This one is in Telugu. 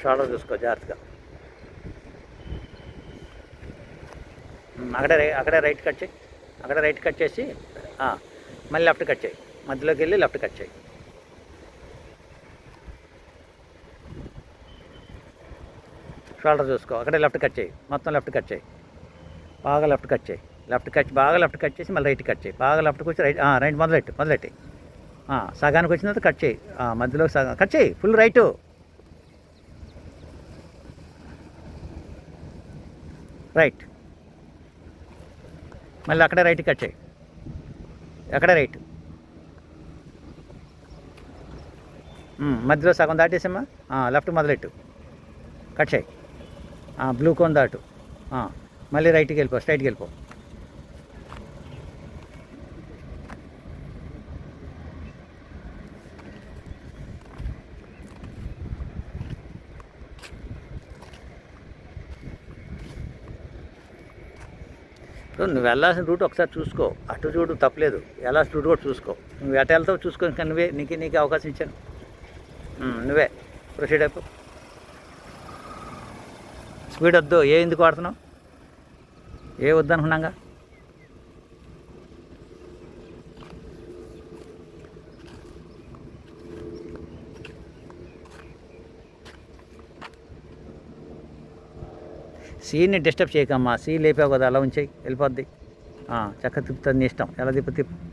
షోల్డర్ చూసుకో జాగ్రత్తగా. అక్కడే రైట్ కట్ చేయి. అక్కడ రైట్ కట్ చేసి మళ్ళీ లెఫ్ట్ కట్ చేయి. మధ్యలోకి వెళ్ళి లెఫ్ట్ కట్ చేయి. షోల్డర్ చూసుకో. అక్కడే లెఫ్ట్ కట్ చేయి. మొత్తం లెఫ్ట్ కట్ చేయి. బాగా లెఫ్ట్ కట్ చేయి. బాగా లెఫ్ట్ కట్ చేసి మళ్ళీ రైట్ కట్ చేయి. బాగా లెఫ్ట్కి వచ్చి రైట్ మొదలెట్టి సగానికి వచ్చిన తర్వాత కట్ చేయి. మధ్యలో సగం కట్ చేయి. Full right. రైట్. మళ్ళీ అక్కడే రైట్ కట్ చేయి. అక్కడే రైట్. మధ్యలో సగం దాటేసమ్మా. లెఫ్ట్ మొదలెట్టు. కట్ చేయి. బ్లూ కోన్ దాటు. మళ్ళీ రైట్కి వెళ్ళిపో. స్ట్రైట్కి వెళ్ళిపో. నువ్వు వెళ్ళాల్సిన రూట్ ఒకసారి చూసుకో. అటు చూడు తప్పలేదు. వెళ్ళాల్సిన రూట్ కూడా చూసుకో. నువ్వు ఎట వెళ్తావు చూసుకో. ఇంకా నీకే అవకాశం ఇచ్చాను. నువ్వే ప్రొసీడ్ అయిపో. స్పీడ్ వద్దు. ఎందుకు వాడుతున్నావు? వద్దనుకున్నాగా. సీని డిస్టర్బ్ చేయకమ్మా. సీ లేపావు కదా, అలా ఉంచేయి. వెళ్ళిపోద్ది. చక్కగా తిప్పుతుంది. నీ ఇష్టం. ఎలా తిప్పు.